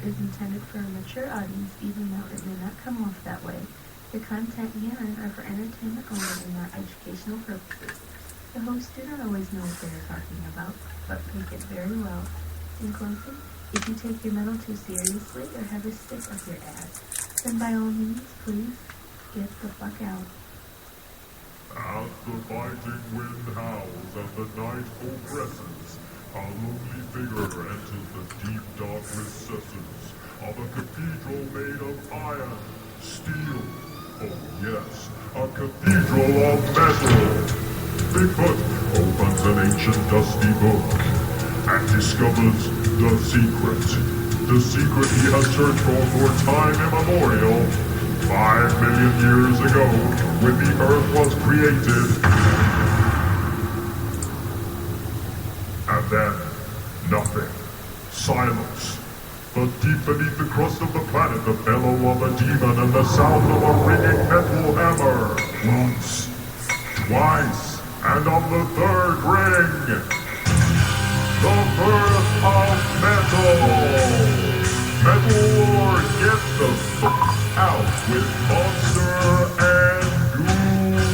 is intended for a mature audience, even though it may not come off that way. The content herein are for entertainment only and not educational purposes. The hosts do not always know what they are talking about, but take it very well. In closing, if you take your metal too seriously or have a stick up your ass, then by all means, please get the fuck out. As the biting wind howls and the night oppresses, a lonely figure enters the deep dark recesses of a cathedral made of iron, steel. Oh yes, a cathedral of metal. Bigfoot opens an ancient dusty book and discovers the secret he has searched for time immemorial. 5 million years ago, when the earth was created. And then, nothing. Silence. But deep beneath the crust of the planet, the bellow of a demon and the sound of a ringing metal hammer. Once, twice, and on the third ring, the birth of metal. Metal Lord, get the fuck out with Monster and Goose.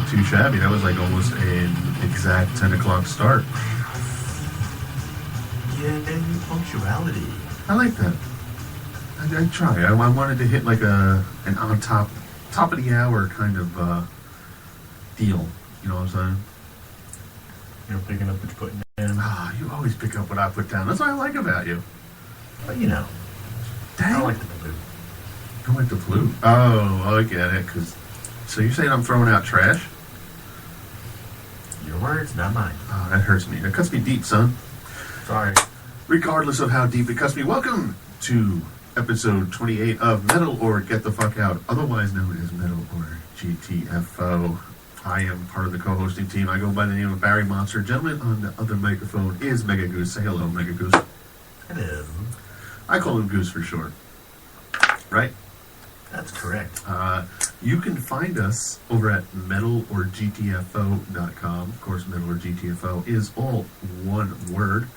Too shabby. That was like almost an exact 10 o'clock start. Yeah, and punctuality. I like that. I try. I wanted to hit like an on top of the hour kind of deal. You know what I'm saying? You're picking up what you're putting in. Ah, you always pick up what I put down. That's what I like about you. But you know, Dang. I like the flute. You like the flute? Oh, I get it. So you're saying I'm throwing out trash? Your words, not mine. Oh, that hurts me. That cuts me deep, son. Sorry. Regardless of how deep it cuts me, welcome to episode 28 of Metal or Get the Fuck Out, otherwise known as Metal or GTFO. I am part of the co-hosting team. I go by the name of Barry Monster. Gentleman on the other microphone is Mega Goose. Say hello, Mega Goose. Hello. I call him Goose for short. Right? That's correct. You can find us over at metalorgtfo.com. Of course, Metal or GTFO is all one word.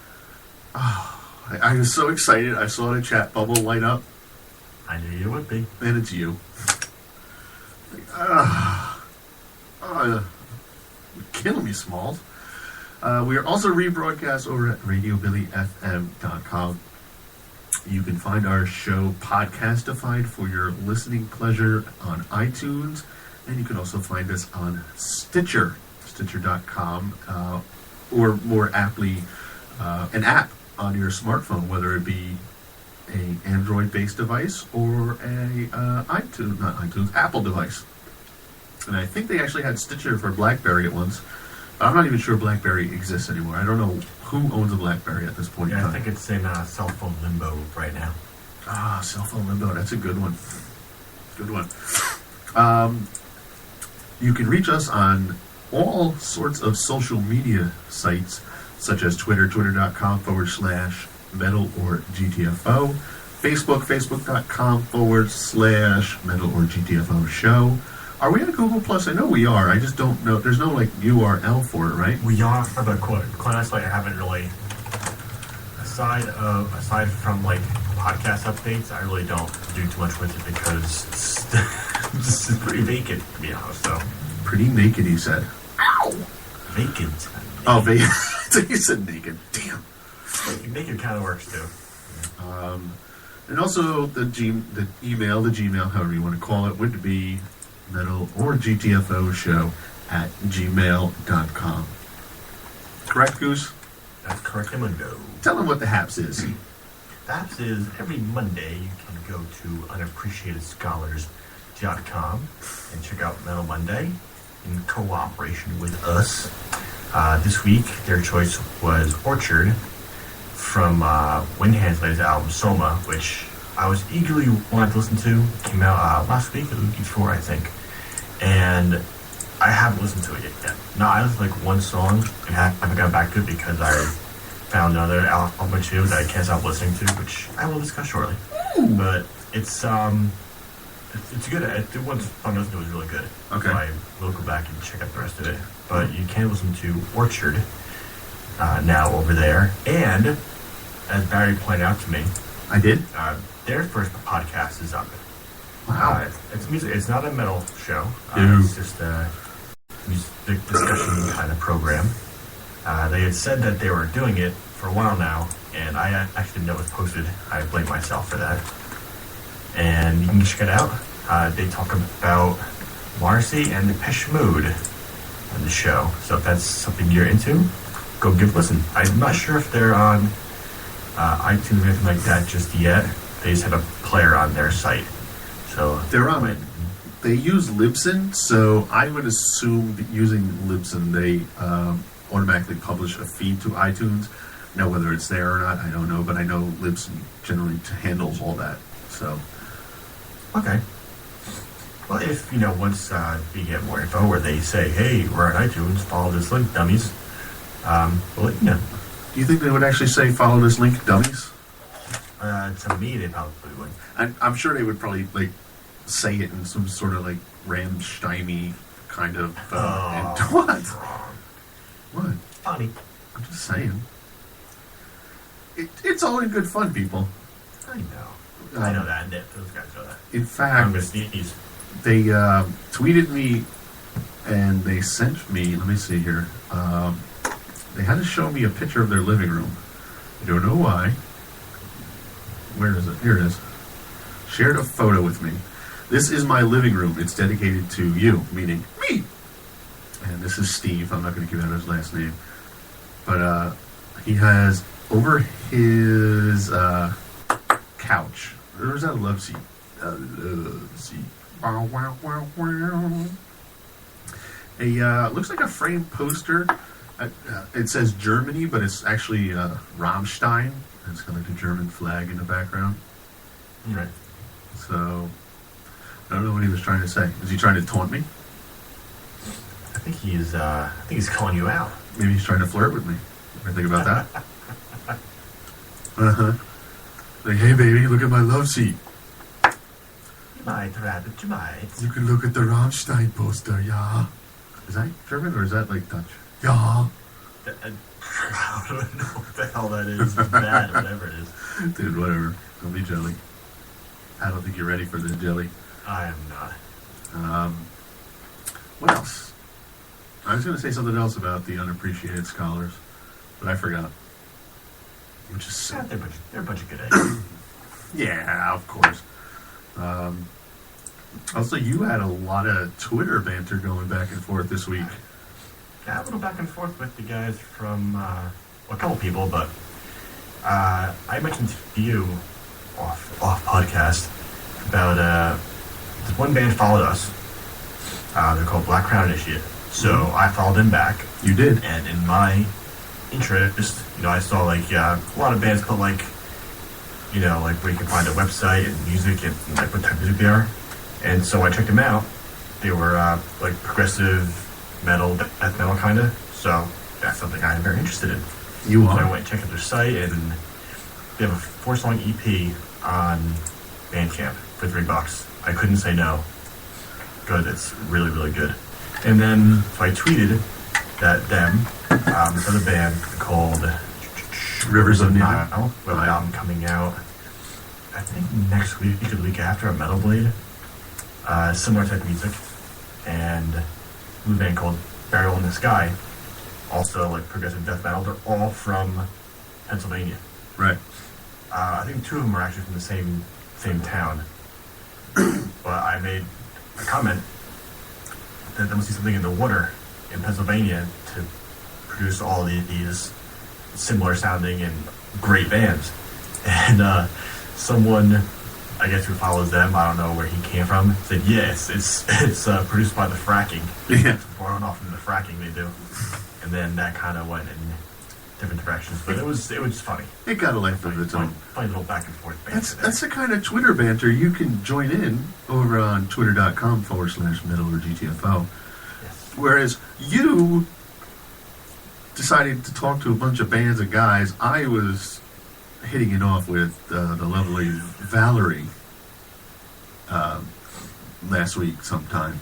Oh, I was so excited. I saw the chat bubble light up. I knew you would be. And it's you. You're killing me, Smalls. We are also rebroadcast over at radiobillyfm.com. You can find our show podcastified for your listening pleasure on iTunes, and you can also find us on Stitcher, Stitcher.com, or more aptly, an app on your smartphone, whether it be a Android-based device or a Apple device. And I think they actually had Stitcher for BlackBerry at once. But I'm not even sure BlackBerry exists anymore. I don't know who owns a BlackBerry at this point in time. I think it's in cell phone limbo right now. Ah, cell phone limbo. That's a good one. Good one. You can reach us on all sorts of social media sites, such as Twitter, twitter.com/metal or GTFO, Facebook, facebook.com/metal or GTFO show. Are we on Google Plus? I know we are. I just don't know. There's no like URL for it, right? We are, but quite honestly, I haven't really. Aside from like podcast updates, I really don't do too much with it because this is pretty vacant, to be honest. So pretty naked, he said. Ow! Vacant. Oh, vacant. So you said naked. Damn. Naked kind of works too. And also the Gmail, however you want to call it, would be Metal or GTFO show at gmail.com. Correct, Goose? That's correct, Mundo. Tell them what the HAPS is. The HAPS is every Monday you can go to unappreciatedscholars.com and check out Metal Monday in cooperation with us. This week, their choice was Orchard from Windhand's latest album, Soma, which I was eagerly wanted to listen to. It came out last week, or the week before, I think. And I haven't listened to it yet. No, I listened to like one song and haven't gone back to it because I found another album or two that I can't stop listening to, which I will discuss shortly. But it's good. The one song I listened to was really good. Okay. So I will go back and check out the rest of it. But you can listen to Orchard now over there. And as Barry pointed out to me, I did? their first podcast is up. Wow. It's music. It's not a metal show. Ew. It's just a music discussion kind of program. They had said that they were doing it for a while now, and I actually didn't know it was posted. I blame myself for that. And you can check it out. They talk about Morrissey and Depeche Mode on the show. So if that's something you're into, go give a listen. I'm not sure if they're on iTunes or anything like that just yet. They just have a player on their site. So They're on it. They use Libsyn, so I would assume that using Libsyn, they automatically publish a feed to iTunes. Now, whether it's there or not, I don't know, but I know Libsyn generally handles all that. So, okay. Well, if, once we get more info where they say, hey, we're on iTunes, follow this link, dummies, we'll let you know. do you think they would actually say follow this link, dummies? To me, they probably would. I'm sure they would probably say it in some sort of Rammstein-y kind of. And what? What? Funny. I'm just saying. It's all in good fun, people. I know. I know that. Those guys know that. In I'm fact, going to sneeze. they tweeted me and they sent me. Let me see here. They had to show me a picture of their living room. I don't know why. Where is it? Here it is. Shared a photo with me. This is my living room. It's dedicated to you, meaning me. And this is Steve. I'm not going to give out his last name. But he has over his couch. Or is that a love seat? Love seat. Wow, wow, wow, wow. Looks like a framed poster. It says Germany, but it's actually Rammstein. It's got the German flag in the background. Right. So, I don't know what he was trying to say. Is he trying to taunt me? I think he's calling you out. Maybe he's trying to flirt with me. Ever think about that? Uh-huh. Hey, baby, look at my love seat. You might, Rabbit, you might. You can look at the Rammstein poster, yeah. Is that German or is that Dutch? Yeah. I don't know what the hell that is. Bad, or whatever it is. Dude, whatever. Don't be jelly. I don't think you're ready for this jelly. I am not. What else? I was going to say something else about the unappreciated scholars, but I forgot. Which is Yeah, they're a bunch of good eggs. yeah, of course. Also, you had a lot of Twitter banter going back and forth this week. Yeah, a little back and forth with the guys from, a couple people, but I mentioned to you off podcast about this one band followed us. They're called Black Crown Initiate. So I followed them back. You did. And in my interest, I saw a lot of bands put where you can find a website and music and what type of music they are. And so I checked them out. They were progressive metal, death metal kind of. So that's something I'm very interested in. You So are. I went and checked out their site, and they have a 4-song EP on Bandcamp for $3. I couldn't say no. Good, it's really, really good. And then so I tweeted that this other band called Rivers of Nile, Nile. with an album coming out, I think next week or the week after, a Metal Blade. Similar type of music. And a band called Burial in the Sky, also progressive death metal. They're all from Pennsylvania. Right. I think 2 of them are actually from the same town. But I made a comment that there must be something in the water in Pennsylvania to produce all these similar sounding and great bands. And someone, I guess who follows them, I don't know where he came from, said, yes, it's produced by the fracking. Yeah. It's born off from the fracking they do. And then that kind of went and different directions. But it was funny. It got a life of its own. Funny little back and forth banter. That's the kind of Twitter banter you can join in over on twitter.com/middle or GTFO. Yes. Whereas you decided to talk to a bunch of bands of guys, I was hitting it off with the lovely Valerie last week sometime.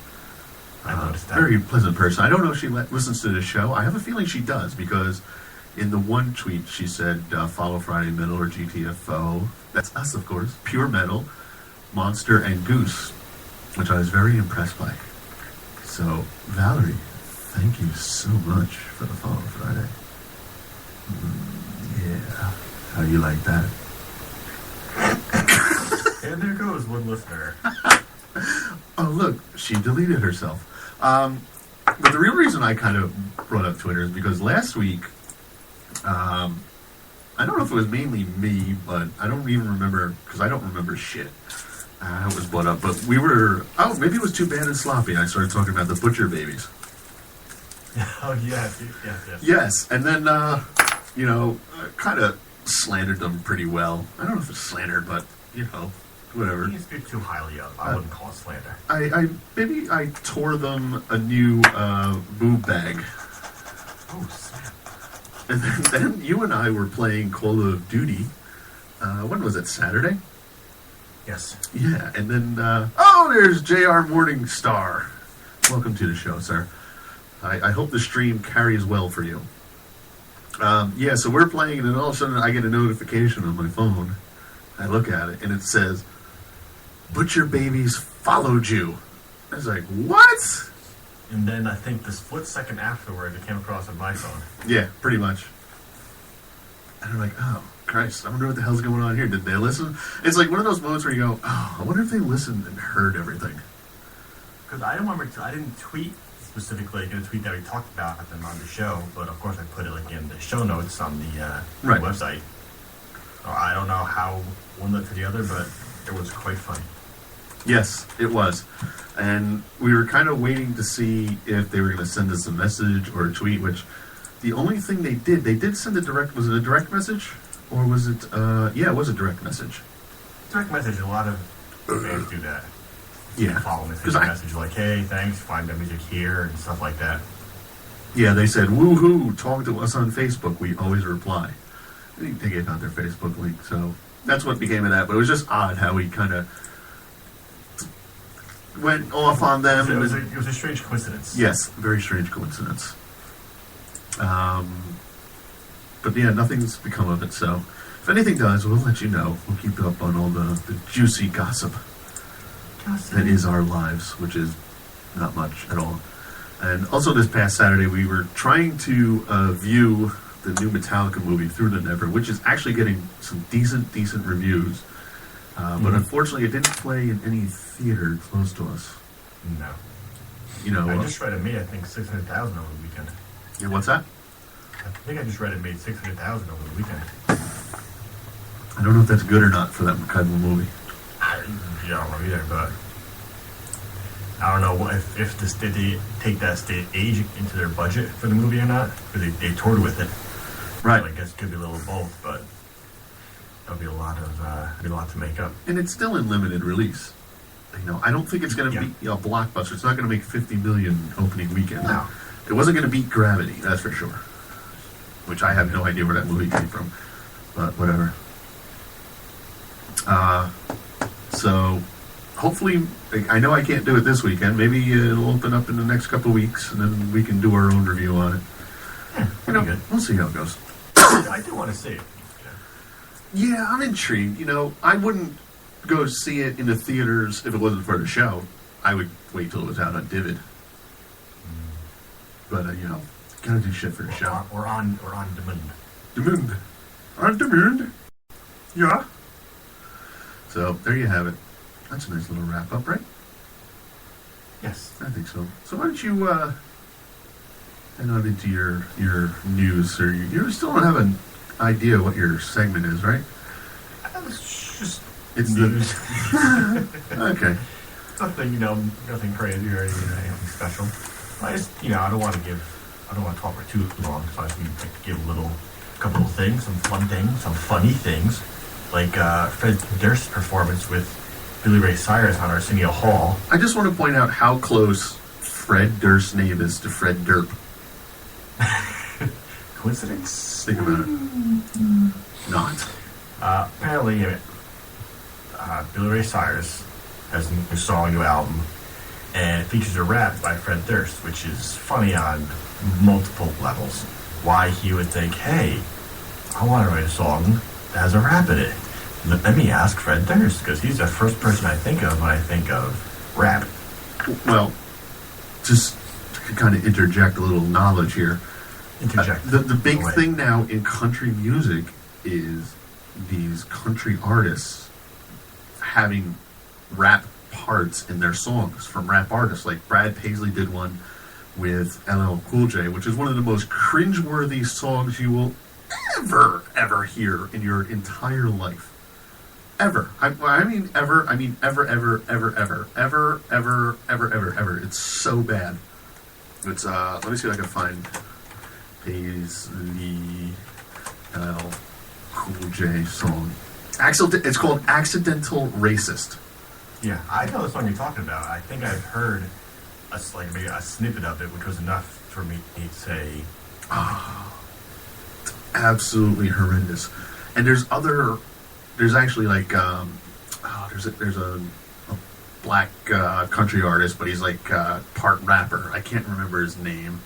I noticed that. Very pleasant person. I don't know if she listens to the show. I have a feeling she does because in the one tweet she said, follow Friday Middle or GTFO. That's us, of course. Pure Metal, Monster, and Goose, which I was very impressed by. So, Valerie, thank you so much for the follow Friday. Yeah. How you like that? And there goes one listener. Oh, look, she deleted herself. But the real reason I kind of brought up Twitter is because last week, I don't know if it was mainly me, but I don't even remember, because I don't remember shit. It was brought up, but maybe it was Too Bad and Sloppy. I started talking about the Butcher Babies. Oh, yes. Yes, and then, kind of slandered them pretty well. I don't know if it's slandered, but, whatever. You speak too highly of. I wouldn't call it slander. I tore them a new boob bag. Oh, snap. And then you and I were playing Call of Duty. When was it, Saturday? Yes. Yeah, and then, there's JR Morningstar. Welcome to the show, sir. I hope the stream carries well for you. So we're playing, and then all of a sudden I get a notification on my phone. I look at it, and it says, Butcher Babies followed you. I was like, what? And then I think the split second afterward, it came across on my phone. Yeah, pretty much. And I'm like, oh, Christ, I wonder what the hell's going on here. Did they listen? It's like one of those moments where you go, oh, I wonder if they listened and heard everything. Because I didn't tweet specifically a tweet that we talked about them on the show, but of course I put it in the show notes on the website. So I don't know how one led to the other, but it was quite funny. Yes, it was. And we were kind of waiting to see if they were going to send us a message or a tweet, which the only thing they did send a direct, was it a direct message? Or was it, it was a direct message. Direct message, a lot of fans do that. Yeah. Follow me, send a message like, hey, thanks, find the music here, and stuff like that. Yeah, they said, woohoo, talk to us on Facebook, we always reply. I think they gave out their Facebook link, so that's what became of that. But it was just odd how we kind of went off on them. It was a strange coincidence. Yes, very strange coincidence. But yeah, nothing's become of it, so if anything does, we'll let you know. We'll keep up on all the juicy gossip that is our lives, which is not much at all. And also this past Saturday, we were trying to view the new Metallica movie, Through the Never, which is actually getting some decent reviews. But unfortunately, it didn't play in any theater close to us. No. I just read it made, I think, 600,000 over the weekend. Yeah, what's that? I think I just read it made 600,000 over the weekend. I don't know if that's good or not for that kind of movie. I don't know either, but I don't know if did they take that stage into their budget for the movie or not, because they toured with it. Right. So I guess it could be a little both, but there'll be a lot to make up. And it's still in limited release. I don't think it's going to be a blockbuster. It's not going to make 50 million opening weekend. No. It wasn't going to beat Gravity, that's for sure. Which I have no idea where that movie came from, but whatever. So hopefully, I know I can't do it this weekend. Maybe it'll open up in the next couple of weeks, and then we can do our own review on it. Yeah, good. We'll see how it goes. I do want to see it. Yeah, I'm intrigued. I wouldn't go see it in the theaters if it wasn't for the show. I would wait till it was out on Divid. But gotta do shit for the show. Or on demand. Demand. On demand. Yeah. So there you have it. That's a nice little wrap up, right? Yes. I think so. So why don't you head on into your news, or you still don't have an idea what your segment is, right? It's news. Okay. Nothing crazy or anything special. I just, I don't want to talk for too long, so I just need to give a little a couple of things, some fun things, some funny things, like Fred Durst's performance with Billy Ray Cyrus on Arsenio Hall. I just want to point out how close Fred Durst's name is to Fred Durp. Coincidence? Think about it. Not. Apparently, Billy Ray Cyrus has a new song, new album, and it features a rap by Fred Durst, which is funny on multiple levels. Why he would think, hey, I want to write a song that has a rap in it. Let me ask Fred Durst, because he's the first person I think of when I think of rap. Well, just to kind of interject a little knowledge here. Interject. The big thing now in country music is these country artists having rap parts in their songs from rap artists. Like Brad Paisley did one with LL Cool J, which is one of the most cringeworthy songs you will ever hear in your entire life. Ever. I mean ever. I mean ever. It's so bad. It's let me see if I can find Paisley LL Cool J song. It's called Accidental Racist. Yeah, I know the song you're talking about. I think I've heard maybe a snippet of it, which was enough for me to say, absolutely horrendous. And there's actually like there's a black country artist, but he's like part rapper. I can't remember his name.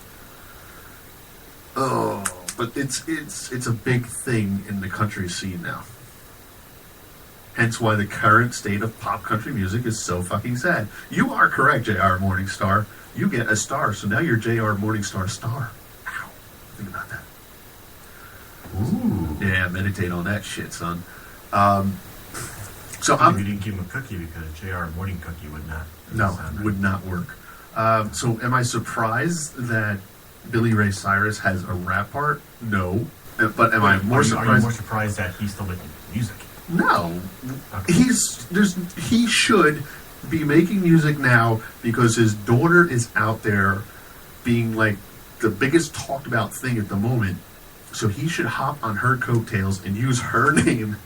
Oh, but it's a big thing in the country scene now. Hence why the current state of pop country music is so fucking sad. You are correct, J.R. Morningstar. You get a star, so now you're J.R. Morningstar star. Ow. Think about that. ooh. Yeah, meditate on that shit, son. So You didn't give him a cookie because JR Morning Cookie would not. would not work. So am I surprised that Billy Ray Cyrus has a rap part? No. But am I more surprised? Are you more surprised that he's still making music? No. Okay. He should be making music now because his daughter is out there being like the biggest talked about thing at the moment. So he should hop on her coattails and use her name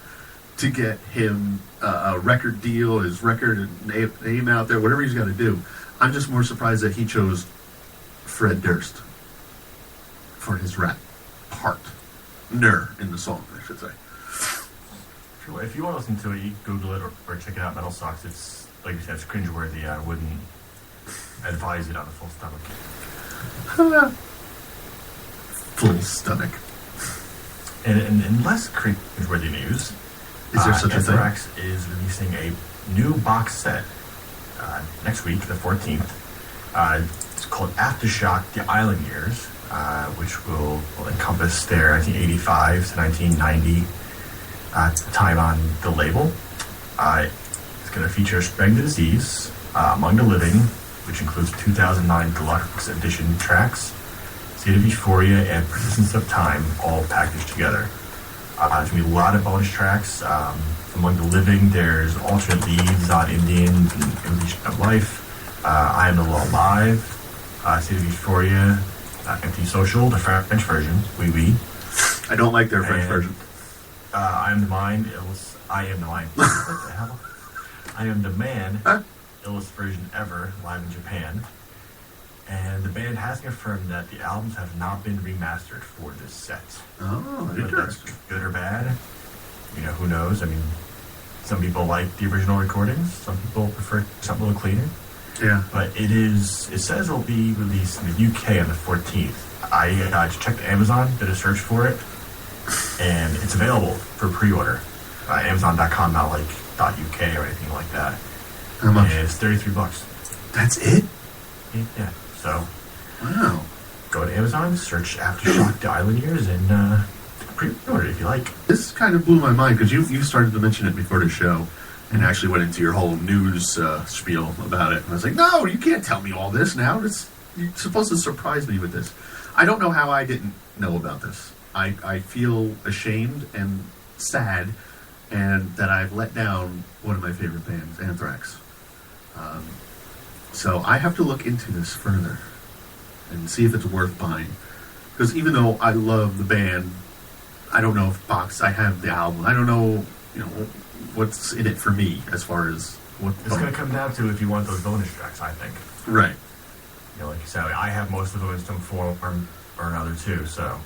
to get him a record deal, his record name out there, whatever he's got to do. I'm just more surprised that he chose Fred Durst for his rap part. In the song, I should say. Sure. If you want to listen to it, you can Google it or check it out. Metal Socks. It's, like you said, it's cringeworthy. I wouldn't advise it on a full stomach. Full stomach. And less cringeworthy news. Is there such a thing? Anthrax is releasing a new box set next week, the 14th. It's called Aftershock: The Island Years, which will encompass their 1985 to 1990 time on the label. It's going to feature Spreading the Disease, Among the Living, which includes 2009 Deluxe Edition tracks, State of Euphoria, and Persistence of Time, all packaged together. There's going to be a lot of bonus tracks. Among the Living, there's alternate leads on Indians and Evolution of Life, I Am the Law Live, State of Euphoria, Empty Social, the French version, Oui Oui. I don't like their French version. I Am the Mind, I Am the Mind. What the hell? I Am the Man, illest version ever, live in Japan. And the band has confirmed that the albums have not been remastered for this set. Oh, Whether that's interesting. good or bad, who knows? I mean, some people like the original recordings. Some people prefer something a little cleaner. Yeah. But it says it'll be released in the UK on the 14th. I checked Amazon, did a search for it, and it's available for pre-order. Amazon.com, not like .uk or anything like that. How much? And it's $33. That's it? Yeah. So, Wow. go to Amazon, search Aftershock: The Island Years, and pre-order it if you like. This kind of blew my mind because you started to mention it before the show and actually went into your whole news spiel about it. And I was like, no, you can't tell me all this now. You're supposed to surprise me with this. I don't know how I didn't know about this. I feel ashamed and sad and that I've let down one of my favorite bands, Anthrax. So I have to look into this further and see if it's worth buying. Because even though I love the band, I don't know if I have the album. I don't know, what's in it for me as far as what. It's going to come down to if you want those bonus tracks, I think. Right. Like you said, I have most of them in some form or another too, so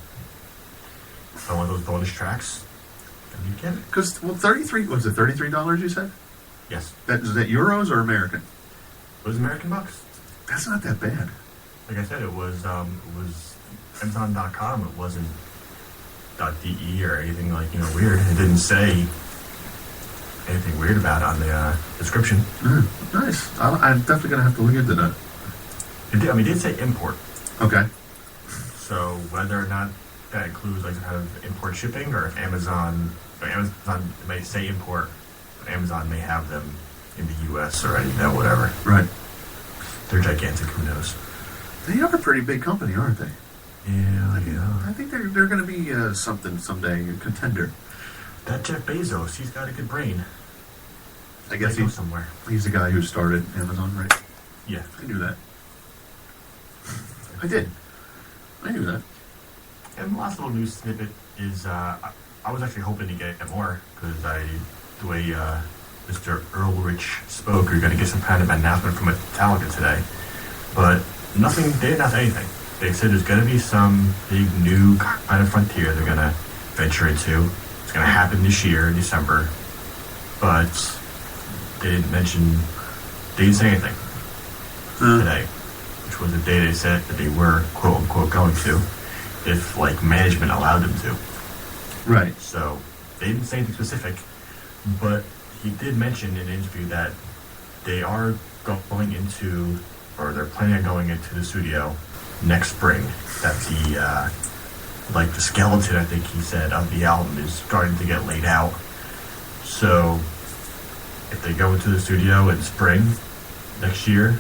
if I want those bonus tracks, then you get it. Because, was it $33 you said? Yes. Is that euros or American? It was American bucks. That's not that bad. Like I said, it was Amazon.com. It wasn't .de or anything weird. It didn't say anything weird about it on the description. Nice. I'm definitely going to have to look into that. It did say import. Okay. So whether or not that includes some kind of import shipping, or if Amazon may say import, but Amazon may have them in the U.S. or whatever. Right. They're gigantic. Who knows? They are a pretty big company, aren't they? Yeah. I think they're going to be something someday, a contender. That Jeff Bezos, he's got a good brain. I guess he's somewhere. He's the guy who started Amazon, right? Yeah. I knew that. I did. I knew that. And the last little news snippet is I was actually hoping to get more, because the way Mr. Earlrich spoke, you're going to get some kind of announcement from Metallica today. But nothing, they didn't announce anything. They said there's going to be some big new kind of frontier they're going to venture into. It's going to happen this year in December. But they didn't say anything today, which was the day they said that they were, quote unquote, going to, if management allowed them to. Right. So they didn't say anything specific, but he did mention in an interview that they are going into, or they're planning on going into the studio next spring. That the skeleton, I think he said, of the album is starting to get laid out. So if they go into the studio in spring next year,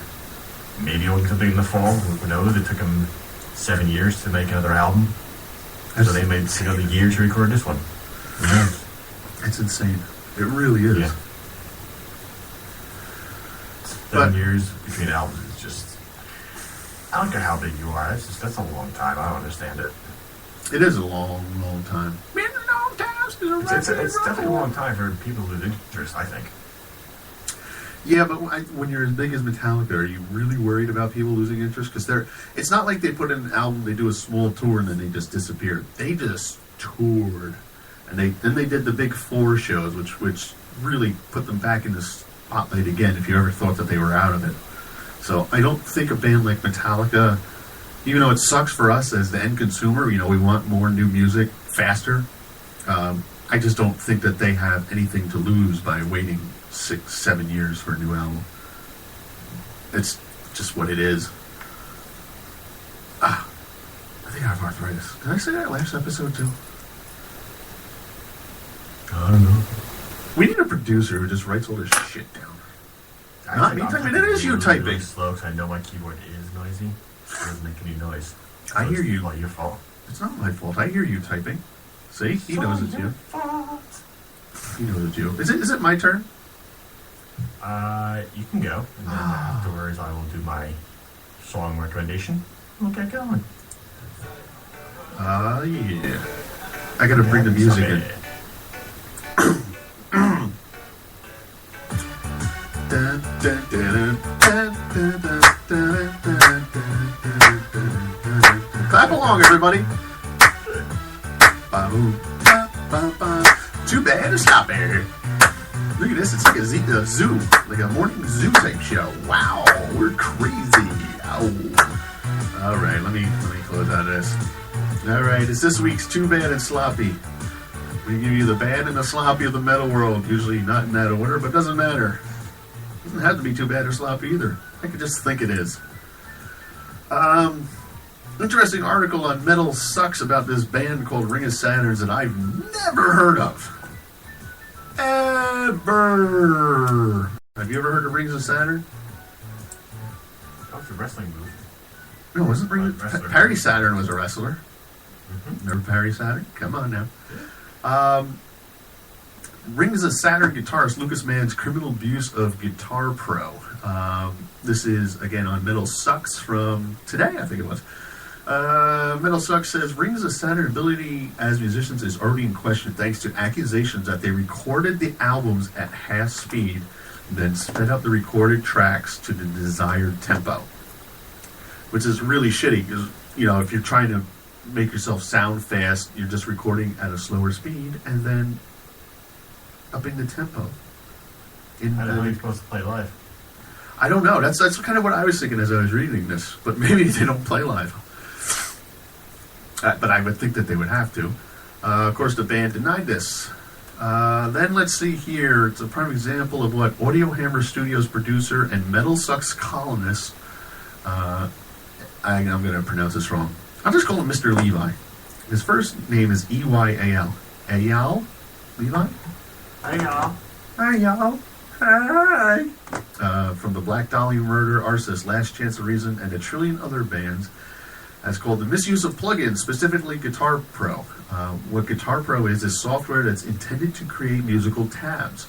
maybe doing something in the fall, who knows? It took them 7 years to make another album. So they made another year to record this one. Who knows? It's insane. It really is. Yeah. 7 years between albums is just... I don't care how big you are. That's a long time. I don't understand it. It is a long, long time. Been a long time. It's definitely a long time for people with interest, I think. Yeah, but when you're as big as Metallica, are you really worried about people losing interest? Because it's not like they put in an album, they do a small tour, and then they just disappeared. They just toured, and then they did the big 4 shows, which really put them back in the spotlight again. If you ever thought that they were out of it, so I don't think a band like Metallica, even though it sucks for us as the end consumer, we want more new music faster. I just don't think that they have anything to lose by waiting 6-7 years for a new album. It's just what it is. I think I have arthritis. Did I say that last episode too? I don't know. We need a producer who just writes all this shit down. Not me typing. It is you typing. Really slow, because I know my keyboard is noisy. It doesn't make any noise. So I hear you. It's not your fault. It's not my fault. I hear you typing. See, he knows it's you. He knows it's you. Is it my turn? You can go, and then afterwards I will do my song recommendation. We'll get going. Yeah. I gotta bring the music in. Clap along, everybody. Too bad it's not there. Look at this. It's like a zoo, like a morning zoo type show. Wow, we're crazy. Ow. All right, let me close out of this. All right, it's this week's Too Bad and Sloppy. We give you the bad and the sloppy of the metal world. Usually not in that order, but it doesn't matter. It doesn't have to be too bad or sloppy either. I could just think it is. Interesting article on Metal Sucks about this band called Ring of Saturns that I've never heard of. Ever. Have you ever heard of Rings of Saturn? That was a wrestling movie. No, wasn't Ring Perry Saturn was a wrestler. Mm-hmm. Remember Perry Saturn? Come on now. Rings of Saturn guitarist Lucas Mann's criminal abuse of Guitar Pro. This is, again, on Metal Sucks from today, I think it was. Metal Sucks says, Rings of Saturn ability as musicians is already in question thanks to accusations that they recorded the albums at half speed, then sped up the recorded tracks to the desired tempo. Which is really shitty, because, you know, if you're trying to make yourself sound fast, you're just recording at a slower speed, and then upping the tempo. How are you supposed to play live? I don't know. That's kind of what I was thinking as I was reading this. But maybe they don't play live. But I would think that they would have to. Of course, the band denied this. Then let's see here. It's a prime example of what Audio Hammer Studios producer and Metal Sucks columnist. I'm going to pronounce this wrong. I'll just call him Mr. Levi. His first name is Eyal. Eyal? Levi? Hey, y'all. Hi, y'all. Hi. From the Black Dahlia Murder, Arsis, Last Chance of Reason, and a trillion other bands, has called the misuse of plugins, specifically Guitar Pro. What Guitar Pro is software that's intended to create musical tabs,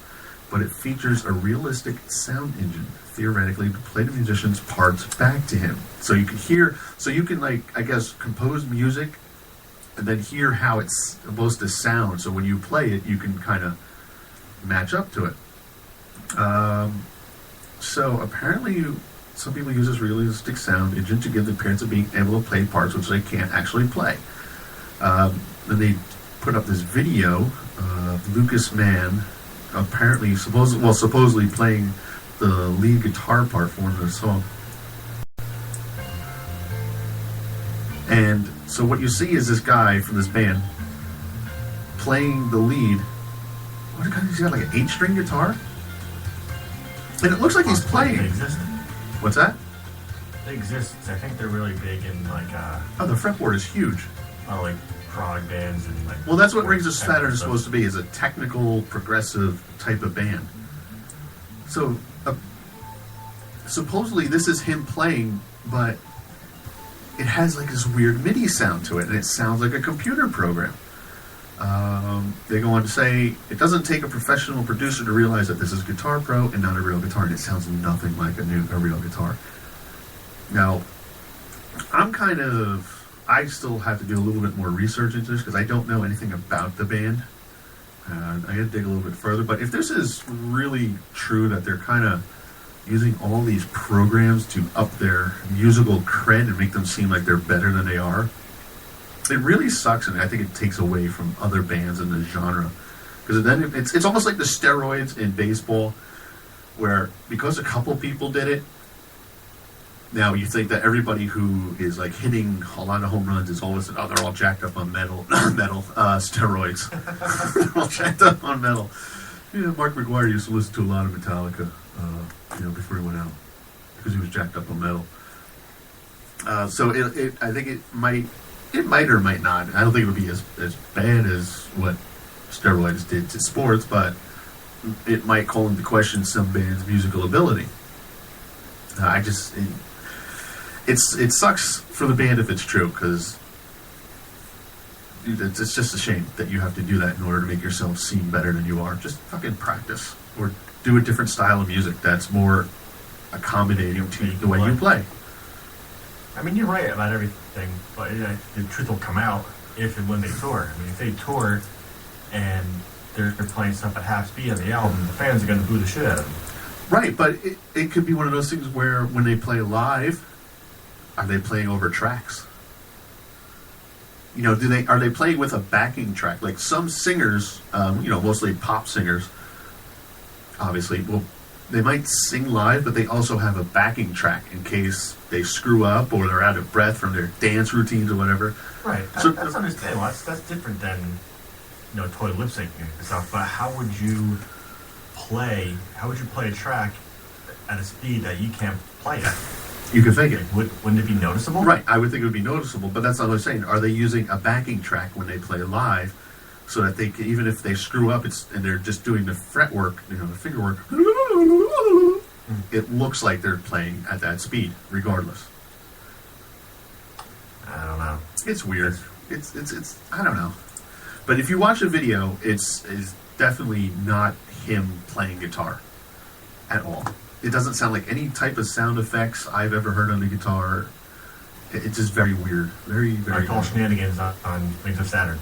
but it features a realistic sound engine, theoretically, to play the musician's parts back to him. So you can hear, like, I guess, compose music, and then hear how it's supposed to sound. So when you play it, you can kind of match up to it. So apparently some people use this realistic sound engine to give the appearance of being able to play parts which they can't actually play. Then they put up this video of Lucas Mann apparently supposedly playing the lead guitar part for the song. And so what you see is this guy from this band playing the lead. What kind? He's got like an 8-string guitar, and it looks like he's playing. They exist. What's that? They exist. I think they're really big in like Oh, the fretboard is huge. like prog bands and like. Well, that's what Rings of Saturn is supposed to be, is a technical, progressive type of band. So, supposedly this is him playing, but it has like this weird MIDI sound to it, and it sounds like a computer program. They go on to say, it doesn't take a professional producer to realize that this is Guitar Pro and not a real guitar, and it sounds nothing like a real guitar. Now, I still have to do a little bit more research into this, because I don't know anything about the band. I got to dig a little bit further, but if this is really true that they're kind of using all these programs to up their musical cred and make them seem like they're better than they are, it really sucks, and I think it takes away from other bands in the genre. Because then it's almost like the steroids in baseball, where because a couple people did it, now you think that everybody who is like hitting a lot of home runs is all of a sudden, they're all jacked up on steroids. They're all jacked up on metal. Yeah, Mark McGuire used to listen to a lot of Metallica, before he went out, because he was jacked up on metal. So I think it might or might not. I don't think it would be as bad as what steroids did to sports, but it might call into question some bands' musical ability. It sucks for the band if it's true, because it's just a shame that you have to do that in order to make yourself seem better than you are. Just fucking practice, or do a different style of music that's more accommodating to the way you play. I mean, you're right about everything, but the truth will come out if and when they tour. I mean, if they tour and they're playing stuff at half speed on the album, the fans are going to boo the shit out of them. Right, but it could be one of those things where when they play live, are they playing over tracks? Are they playing with a backing track? Like some singers, mostly pop singers, obviously, they might sing live, but they also have a backing track in case they screw up or they're out of breath from their dance routines or whatever. Right. That's understandable. That's different than toy lip syncing and stuff. But how would you play a track at a speed that you can't play at? You can fake it. Wouldn't it be noticeable? Right. I would think it would be noticeable, but that's not what I'm saying. Are they using a backing track when they play live, so that they can, even if they screw up, and they're just doing the fret work, the finger work, it looks like they're playing at that speed, regardless. I don't know. It's weird. It's I don't know. But if you watch a video, it's definitely not him playing guitar at all. It doesn't sound like any type of sound effects I've ever heard on the guitar. It's just very weird. Very, very Like all weird. shenanigans on Rings of Saturn.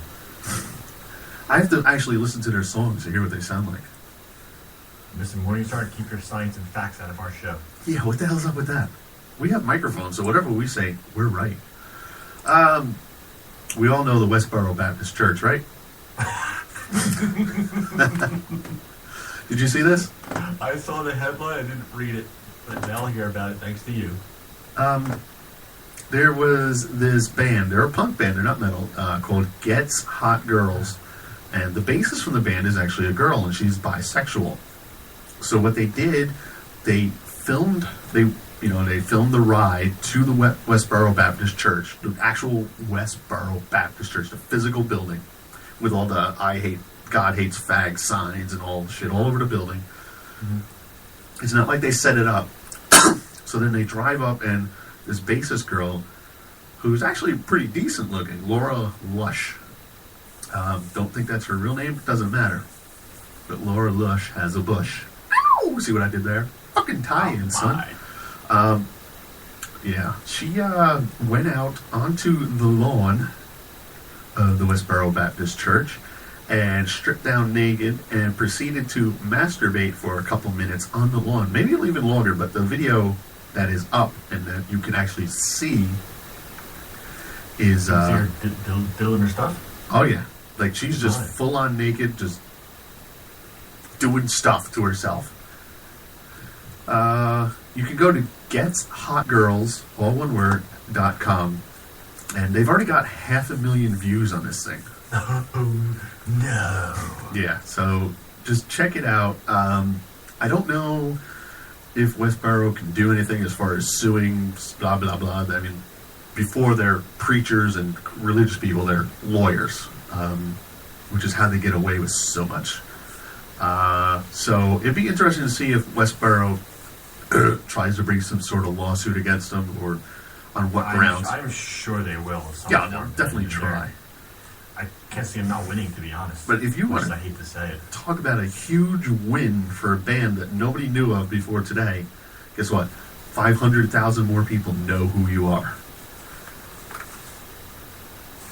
I have to actually listen to their songs to hear what they sound like. Mr. Morningstar, keep your science and facts out of our show. Yeah, what the hell's up with that? We have microphones, so whatever we say, we're right. We all know the Westboro Baptist Church, right? Did you see this? I saw the headline. I didn't read it, but now I'll hear about it thanks to you. There was this band. They're a punk band. They're not metal. Called Gets Hot Girls, and the bassist from the band is actually a girl, and she's bisexual. So what they did, they filmed the ride to the Westboro Baptist Church, the actual Westboro Baptist Church, the physical building, with all the God hates fag signs and all the shit all over the building. Mm-hmm. It's not like they set it up. So then they drive up, and this bassist girl, who's actually pretty decent looking, Laura Lush. Don't think that's her real name. Doesn't matter. But Laura Lush has a bush. Ow! See what I did there? Fucking tie-in, son. Yeah, she went out onto the lawn of the Westboro Baptist Church and stripped down naked and proceeded to masturbate for a couple minutes on the lawn. Maybe even longer, but the video that is up and that you can actually see is... Diddling her stuff? Oh, yeah. Like, she's just full-on naked, just doing stuff to herself. You can go to getshotgirls, all one word, .com, and they've already got 500,000 views on this thing. Oh, no. Yeah, so just check it out. I don't know if Westboro can do anything as far as suing, blah, blah, blah. I mean, before they're preachers and religious people, they're lawyers, which is how they get away with so much. So it'd be interesting to see if Westboro tries to bring some sort of lawsuit against them, or on what grounds. I'm sure they will. Yeah, they'll definitely try. I can't see them not winning, to be honest. But if you want to, I hate to say it, talk about a huge win for a band that nobody knew of before today, guess what? 500,000 more people know who you are.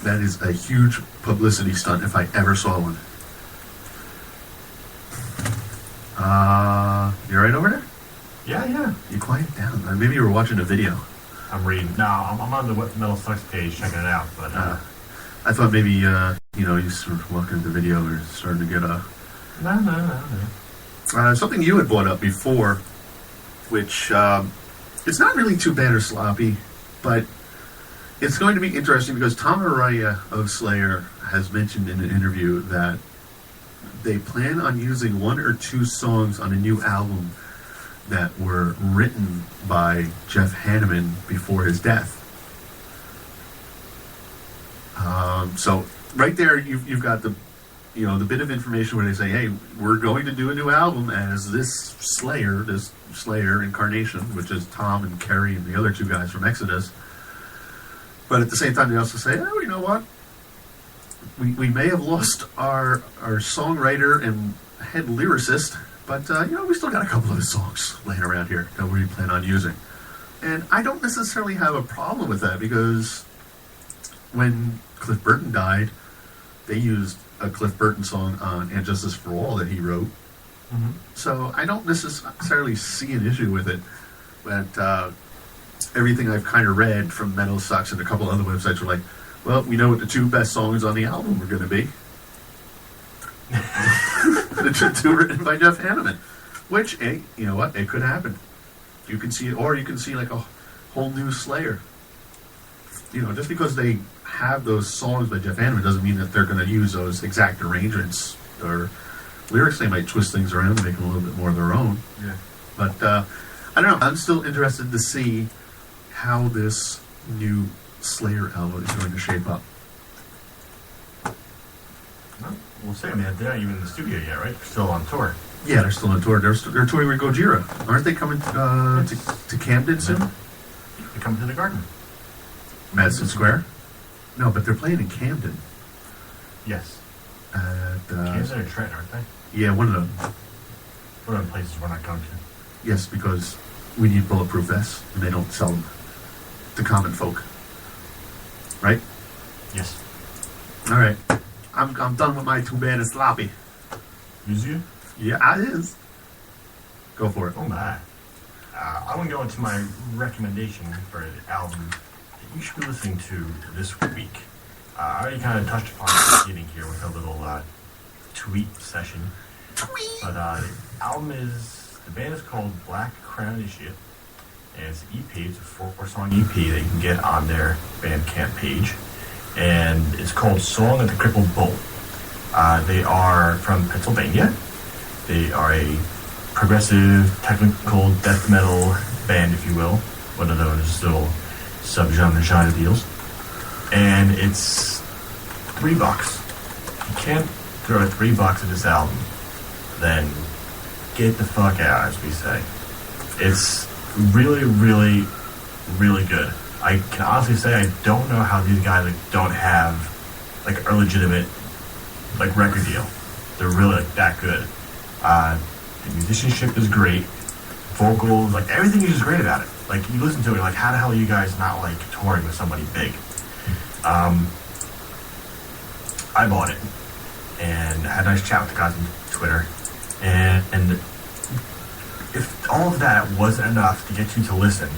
That is a huge publicity stunt if I ever saw one. You all right over there? Yeah. You quiet down. Maybe you were watching a video. I'm reading. No, I'm on the What Metal Sucks page checking it out. But I thought maybe you sort of walking into the video or starting to get a. No. Something you had brought up before, which it's not really too bad or sloppy, but it's going to be interesting because Tom Araya of Slayer has mentioned in an interview that they plan on using 1 or 2 songs on a new album that were written by Jeff Hanneman before his death. So right there, you've got the bit of information where they say, "Hey, we're going to do a new album as this Slayer incarnation, which is Tom and Kerry and the other 2 guys from Exodus." But at the same time, they also say, "Oh, you know what? We may have lost our songwriter and head lyricist, but we still got a couple of his songs laying around here that we plan on using." And I don't necessarily have a problem with that because when Cliff Burton died, they used a Cliff Burton song on And Justice for All that he wrote. Mm-hmm. So I don't necessarily see an issue with it. But everything I've kind of read from Metal Sucks and a couple other websites were like, well, we know what the 2 best songs on the album are going to be. The 2 written by Jeff Hanneman. Which, hey, you know what? It could happen. You can see it, or you can see like a whole new Slayer. Just because they have those songs by Jeff Hanneman doesn't mean that they're going to use those exact arrangements or lyrics. They might twist things around and make them a little bit more of their own. Yeah. But I don't know. I'm still interested to see how this new Slayer album is going to shape up. Well, we'll see. I mean, they're not even in the studio yet, right? They're still on tour. Yeah, they're still on tour. They're touring with Gojira. Aren't they coming to Camden soon? They're coming to the Garden. Madison Square? No, but they're playing in Camden. Yes. Camden or Trenton, aren't they? Yeah, one of them. One of the places we're not going to. Yes, because we need bulletproof vests, and they don't sell them to common folk. right? Yes. All right. I'm done with my too bad and sloppy. Is you? Yeah, it is. Go for it. Oh my. I want to go into my recommendation for the album that you should be listening to this week. I already kind of touched upon it at the beginning here with a little tweet session. But the band is called Black Crown Initiative, and it's an EP. It's a 4-song EP that you can get on their Bandcamp page, and it's called Song of the Crippled Bull. They are from Pennsylvania. They are a progressive, technical death metal band, if you will, one of those little genre deals, and it's $3. If you can't throw $3 at this album, then get the fuck out, as we say. It's really, really, really good. I can honestly say I don't know how these guys don't have like a legitimate like record deal. They're really like that good. The musicianship is great. Vocals, like everything is just great about it. Like you listen to it, like how the hell are you guys not like touring with somebody big? I bought it and had a nice chat with the guys on Twitter. And if all of that wasn't enough to get you to listen,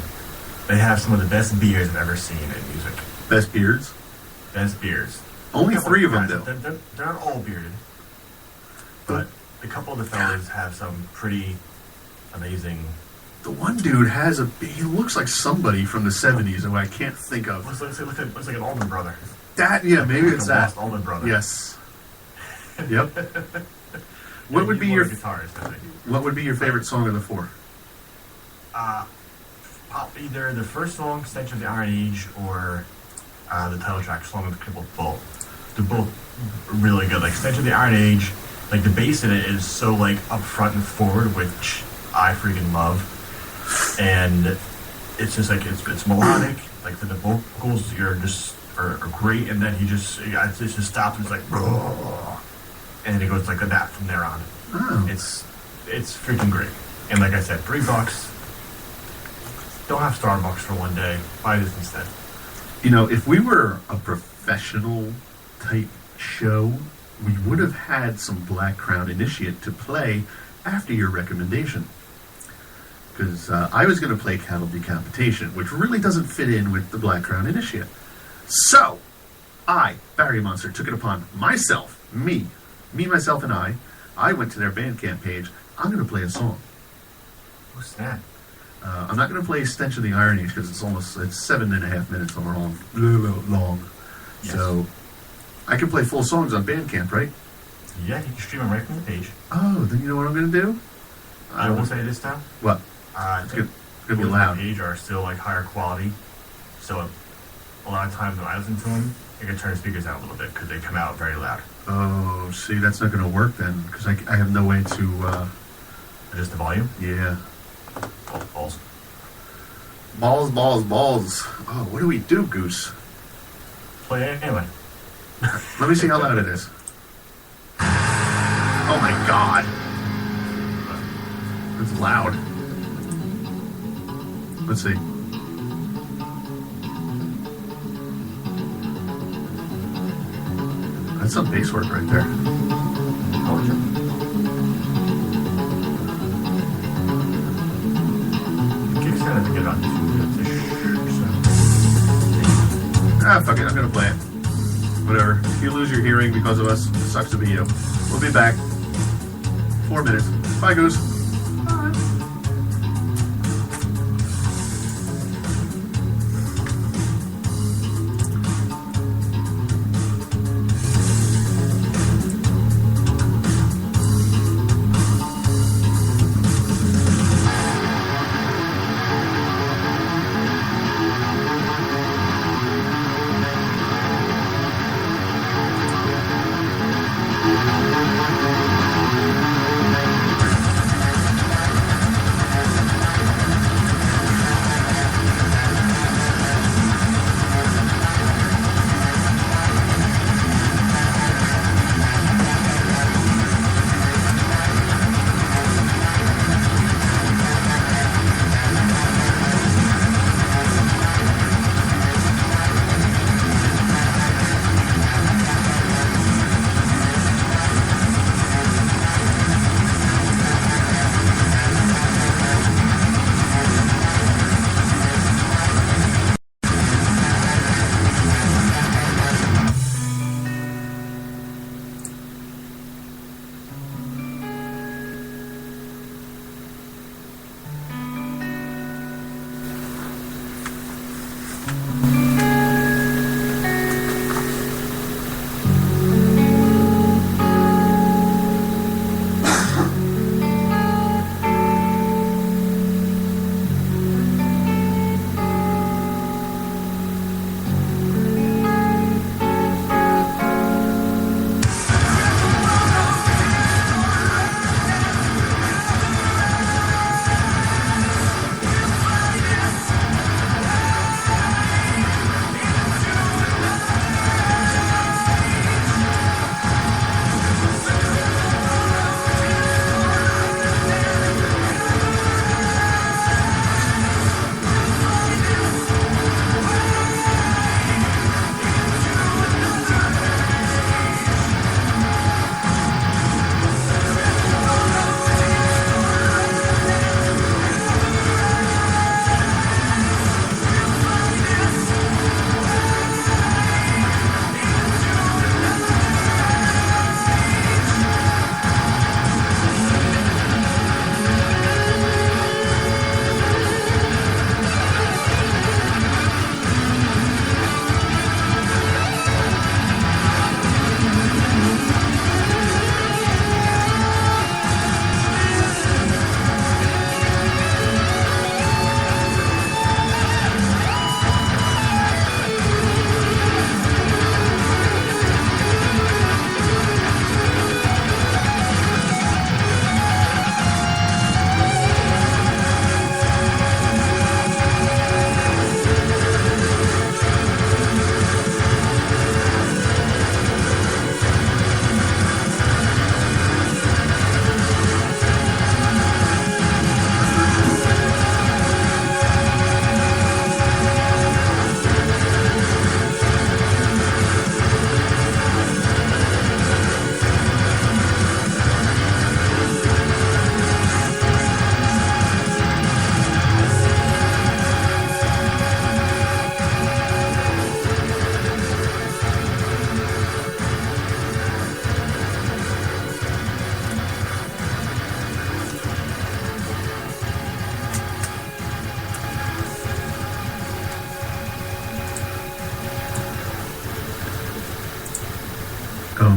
they have some of the best beers I've ever seen in music. Best beards? Best beers. Only 3 of them, though. They're not all bearded, but a couple of the fellas have some pretty amazing. The one dude has he looks like somebody from the 70s who I can't think of. Looks like an Allman Brother. That, yeah, maybe it's that. Allman Brother. Yes. Yep. What would be your guitarist? I think. What would be your favorite song of the 4? Either the first song, Stench of the Iron Age, or the title track, Song of the Crippled Bull. They're both really good. Like Stench of the Iron Age, like the bass in it is so like upfront and forward, which I freaking love, and it's just like it's melodic. Like the vocals are great, and then it just stops and it's like, and then it goes like that from there on. Oh. It's freaking great. And like I said, $3. Don't have Starbucks for one day. Buy this instead. You know, if we were a professional type show, we would have had some Black Crown Initiate to play after your recommendation. Because I was going to play Cattle Decapitation, which really doesn't fit in with the Black Crown Initiate. So, I, Barry Monster, took it upon myself, me, myself, and I went to their Bandcamp page. I'm going to play a song. What's that? I'm not going to play Stench of the Iron Age because it's 7.5 minutes long. Yes. So I can play full songs on Bandcamp, right? Yeah, you can stream them right from the page. Oh, then you know what I'm going to do? I will say this time. What? It's going to be loud. The page are still like higher quality, so a lot of times when I listen to them, I can turn the speakers down a little bit because they come out very loud. Oh, see, that's not going to work then because I have no way to adjust the volume. Yeah. Balls. Balls. Oh, what do we do, Goose? Play it anyway. Let me see how loud it is. Oh my god. It's loud. Let's see. That's some bass work right there. How is it? Kickstand, I think about 2 minutes-ish or so. Fuck it, I'm gonna play it. Whatever. If you lose your hearing because of us, it sucks to be you. We'll be back. 4 minutes. Bye, Goose. Bye.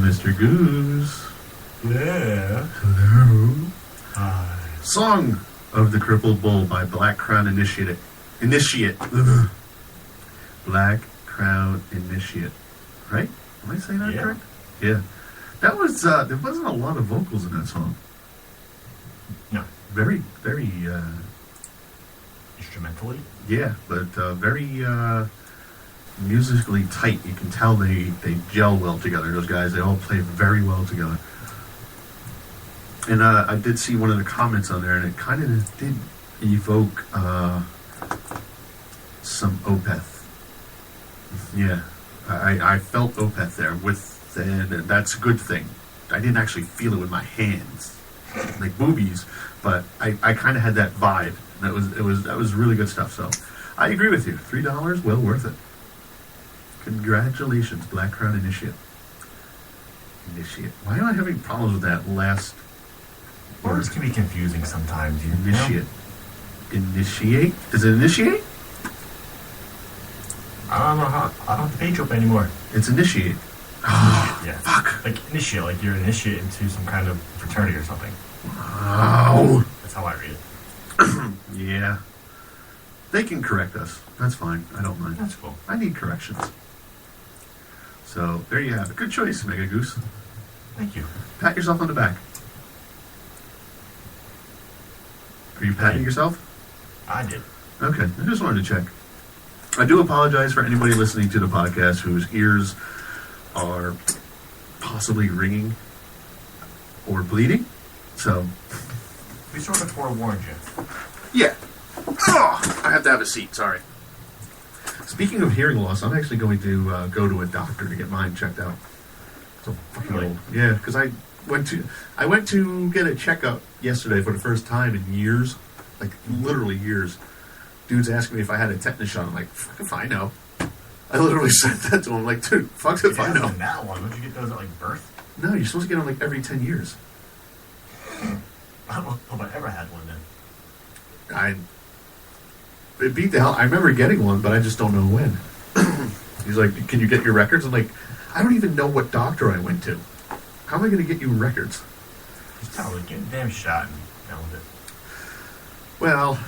Mr. Goose. Yeah. Hello. Hi. Song of the Crippled Bull by Black Crown Initiate. Ugh. Black Crown Initiate. Right? Am I saying that Yeah. correct? Yeah. That was, there wasn't a lot of vocals in that song. No. Very, very, Instrumentally? yeah, but very musically tight. You can tell they gel well together. Those guys, they all play very well together. And I did see one of the comments on there, and it kind of did evoke some Opeth. Yeah, I felt Opeth there and that's a good thing. I didn't actually feel it with my hands, like boobies, but I kind of had that vibe. That was really good stuff. So I agree with you. $3, well worth it. Congratulations, Black Crown Initiate. Why am I having problems with that last word? Words can be confusing sometimes. You know? Initiate. Initiate? Is it initiate? I don't know how. I don't have the page open anymore. It's initiate. Yeah. Fuck. Like initiate, like you're initiate into some kind of fraternity or something. Oh. That's how I read it. Yeah. They can correct us. That's fine. I don't mind. That's cool. I need corrections. So, there you have it. Good choice, Mega Goose. Thank you. Pat yourself on the back. Are you patting yourself? I did. Okay. I just wanted to check. I do apologize for anybody listening to the podcast whose ears are possibly ringing or bleeding. So, We sort of forewarned you. yeah. Oh, I have to have a seat. Sorry. Speaking of hearing loss, I'm actually going to go to a doctor to get mine checked out. So fucking Really? old. Yeah, because I went to get a checkup yesterday for the first time in years, like literally years. Dude's asking me if I had a tetanus shot. I'm like, fuck if I know. I literally said that to him. Like, dude, fuck if I know. That one. Don't you get those at like birth? No, you're supposed to get them like every 10 years. I don't know if I ever had one then. It beat the hell. I remember getting one, but I just don't know when. He's like, can you get your records? I'm like, I don't even know what doctor I went to. How am I going to get you records? Just tell them, get a damn shot and down with it. Well,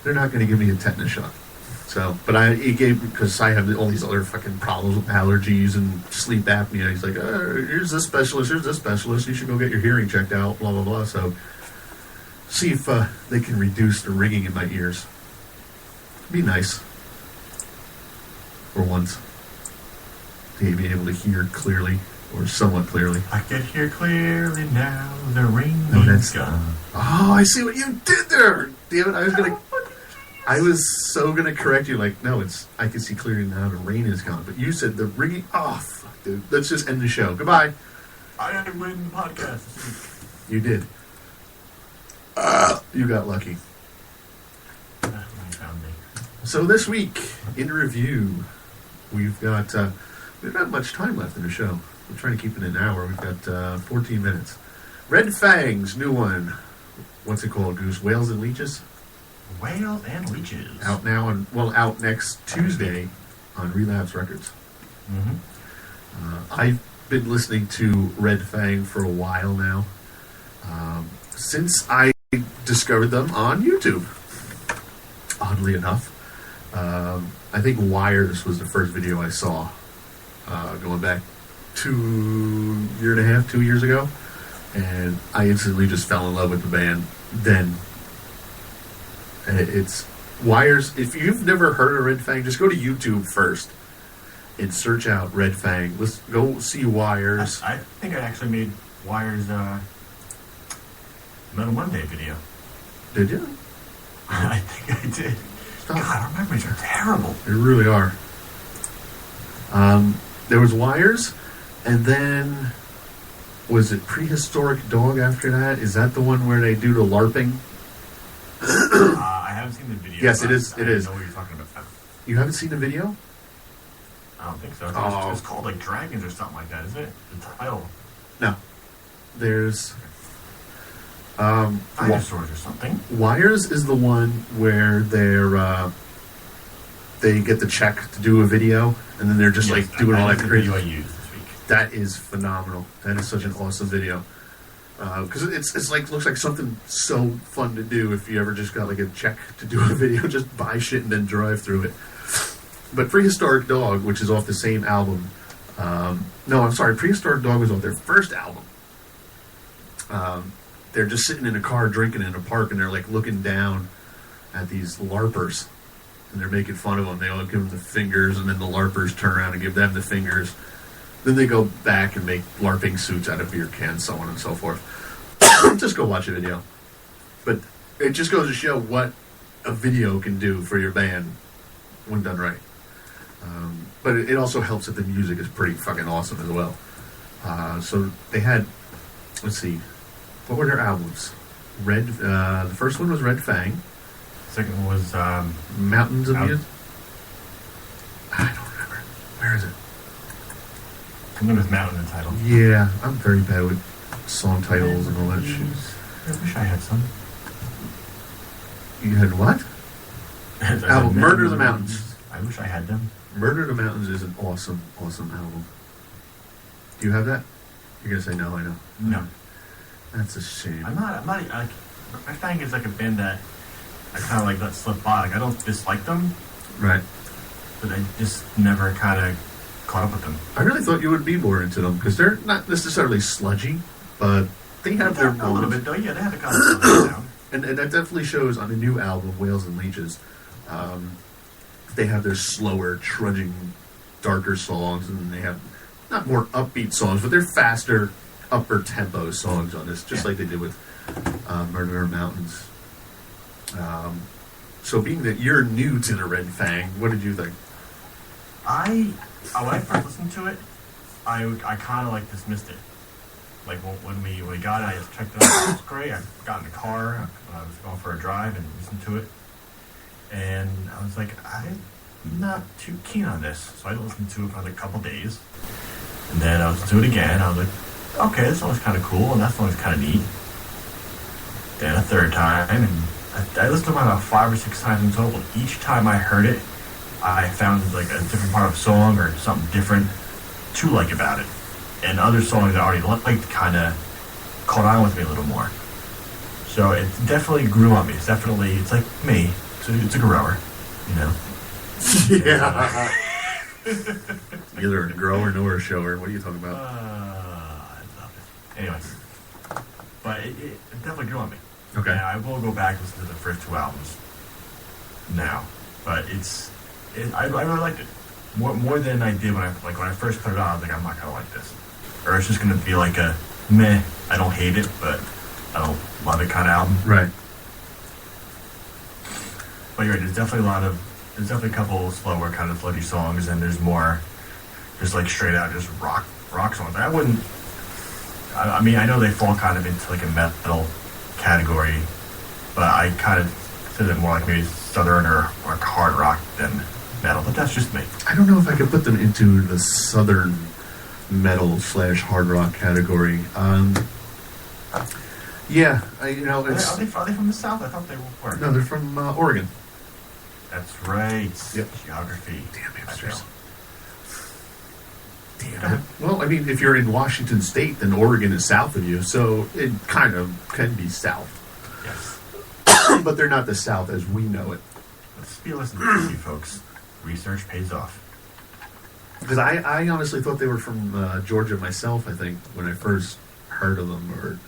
they're not going to give me a tetanus shot. So, but he gave, because I have all these other fucking problems with allergies and sleep apnea. He's like, here's this specialist, you should go get your hearing checked out, blah, blah, blah. So, see if they can reduce the ringing in my ears. Be nice. For once. To be able to hear clearly, or somewhat clearly. I can hear clearly now, the ringing's No, that's gone. Oh, I see what you did there! Damn it, I was so gonna correct you, like, no, I can see clearly now the rain is gone. But you said the ringing, oh, fuck, dude. Let's just end the show. Goodbye. I am winning the podcast this week. You did. You got lucky. That's when you found me. So this week, in review, we've got not much time left in the show. We're trying to keep it an hour. We've got 14 minutes. Red Fang's new one. What's it called, Goose? Whales and Leeches? Whales and Leeches. Out now out next Tuesday on Relapse Records. Mm-hmm. I've been listening to Red Fang for a while now. Since I discovered them on YouTube. Oddly enough. I think Wires was the first video I saw going back 2 years ago. And I instantly just fell in love with the band then. It's Wires. If you've never heard of Red Fang, just go to YouTube first and search out Red Fang. Let's go see Wires. I think I actually made Wires Metal Monday video. Did you? I think I did. Stop. God, our memories are terrible. They really are. There was Wires, and then was it Prehistoric Dog after that? Is that the one where they do the LARPing? I haven't seen the video. Yes, it but is. It I is. know what you're talking about. You haven't seen the video? I don't think so. Oh. It's called like Dragons or something like that, isn't it? The title. No. There's Dinosaurs or something. Wires is the one where they get the check to do a video, and then they're just Yes, like doing all that the crazy. video I used this week. That is phenomenal. That is such an awesome video. Because it's like looks like something so fun to do if you ever just got like a check to do a video, just buy shit and then drive through it. But Prehistoric Dog, which is off the same album, no, I'm sorry, Prehistoric Dog was off their first album. They're just sitting in a car drinking in a park, and they're like looking down at these LARPers, and they're making fun of them. They all give them the fingers, and then the LARPers turn around and give them the fingers. Then they go back and make LARPing suits out of beer cans, so on and so forth. Just go watch a video. But it just goes to show what a video can do for your band when done right. But it also helps that the music is pretty fucking awesome as well. So they had, let's see, what were their albums? The first one was Red Fang. Second one was Mountains of Youth. I don't remember. Where is it? I think it was Mountain in the title. Yeah, I'm very bad with song titles and all that shit. I wish I had some. You had what? Album Murder the Mountains. I wish I had them. Murder the Mountains is an awesome, awesome album. Do you have that? You're gonna say no, I know. No. That's a shame. I'm not like, Red Fang is like a band that I kind of like let slip by. Like, I don't dislike them. Right. But I just never kind of caught up with them. I really thought you would be more into them, because they're not necessarily sludgy, but they have their a little moments. bit though. Yeah, they have to kind of slow down. And that definitely shows on the new album, Whales and Leeches. They have their slower, trudging, darker songs, and they have not more upbeat songs, but they're faster, upper tempo songs on this, just like they did with Murder Mountains. So being that you're new to the Red Fang, what did you think? When I first listened to it, I kind of like dismissed it. Like when we got it, I just checked it out. It was great. I got in the car when I was going for a drive and listened to it, and I was like, I'm not too keen on this. So I listened to it for like a couple days, and then I listened to it again. I was like, okay, this song's kind of cool, and that song's kind of neat. Then a third time, and I listened to it about 5 or 6 times in total. Each time I heard it, I found like a different part of a song or something different to like about it. And other songs I already liked kind of caught on with me a little more. So it definitely grew on me. It's like me. It's a grower, you know. Yeah. Either a grower nor a shower. What are you talking about? I love it. Anyways. But it definitely grew on me. Okay. And I will go back and listen to the first 2 albums now. But I really liked it. More than I did when I first put it on. I was like, I'm not going to like this. Or it's just going to be like a meh, I don't hate it, but I don't love it kind of album. Right. But you're right, there's definitely a couple slower kind of sludgy songs, and there's more just like straight out just rock songs. I mean, I know they fall kind of into like a metal category, but I kind of consider it more like maybe southern or like hard rock than metal, but that's just me. I don't know if I could put them into the southern metal / hard rock category. Yeah, it's... Are they from the South? I thought they were. No, they're from Oregon. That's right. Yep. Geography. Damn hipsters. Damn it. Well, I mean, if you're in Washington State, then Oregon is south of you, so it kind of can be south. Yes. But they're not the South as we know it. Let's be listening to you folks. Research pays off. Because I honestly thought they were from Georgia myself, I think, when I first heard of them, or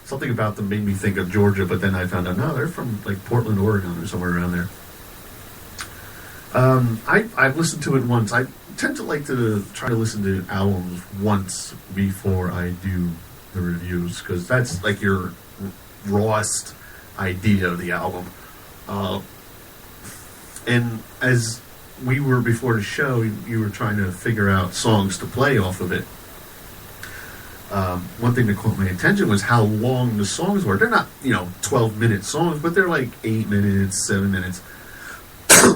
something about them made me think of Georgia, but then I found out, no, they're from like Portland, Oregon, or somewhere around there. I've listened to it once. I tend to like to try to listen to albums once before I do the reviews, because that's like your rawest idea of the album. And as we were before the show, you were trying to figure out songs to play off of it. One thing that caught my attention was how long the songs were. They're not, 12-minute songs, but they're like 8 minutes, 7 minutes.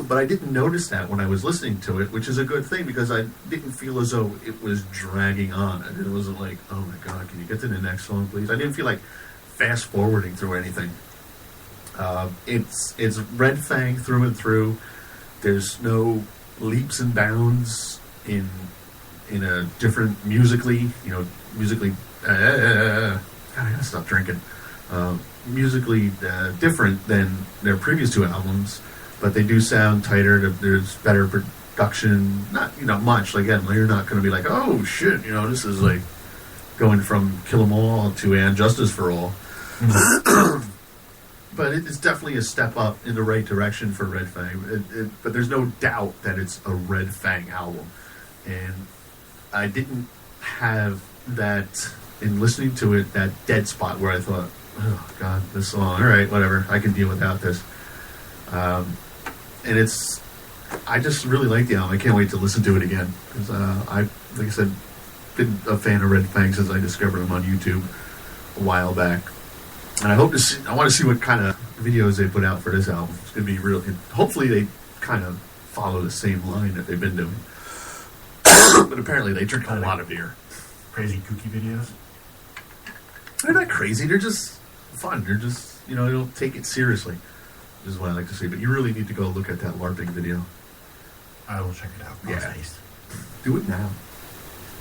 But I didn't notice that when I was listening to it, which is a good thing, because I didn't feel as though it was dragging on. And it wasn't like, oh my God, can you get to the next song, please? I didn't feel like fast-forwarding through anything. It's Red Fang through and through. There's no leaps and bounds in in a different musically, God, I gotta stop drinking. Musically different than their previous two albums, but they do sound tighter. There's better production, not much. Like, again, you're not going to be like, oh shit, this is like going from Kill 'Em All to And Justice for All. Mm-hmm. But it's definitely a step up in the right direction for Red Fang. But there's no doubt that it's a Red Fang album, and I didn't have that in listening to it, that dead spot where I thought, oh god, this song, all right, whatever, I can deal without this. And I just really like the album. I can't wait to listen to it again, because like I said, been a fan of Red Fang since I discovered him on YouTube a while back, and I want to see what kind of videos they put out for this album. It's gonna be real. Hopefully they kind of follow the same line that they've been doing. But apparently they drink a lot of beer. Crazy kooky videos. They're not crazy. They're just fun. They're just, they don't take it seriously. This is what I like to see. But you really need to go look at that LARPing video. I will check it out. Yeah. Do it now.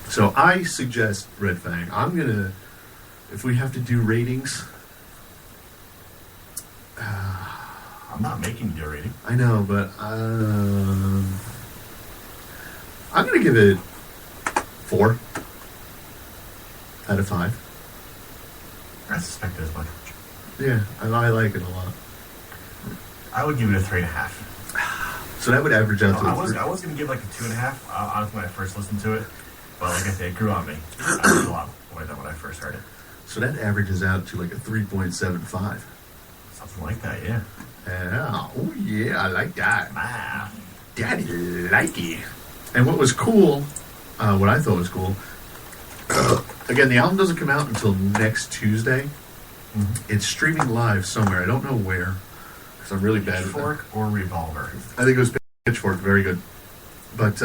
So I suggest Red Fang. I'm going to, if we have to do ratings. I'm not making you do a rating. I know, but I'm going to give it 4 out of 5. I suspected as much. Yeah, I like it a lot. I would give it a 3.5. So that would average out to I was going to give like a 2.5, honestly, when I first listened to it. But like I said, it grew on me. I was a lot more than when I first heard it. So that averages out to like a 3.75. Something like that, yeah. Yeah. Oh, yeah, I like that. Wow. Daddy likey. And what was cool, what I thought was cool, again, the album doesn't come out until next Tuesday. Mm-hmm. It's streaming live somewhere. I don't know where, because I'm really bad at that. Pitchfork or Revolver? I think it was Pitchfork. Very good. But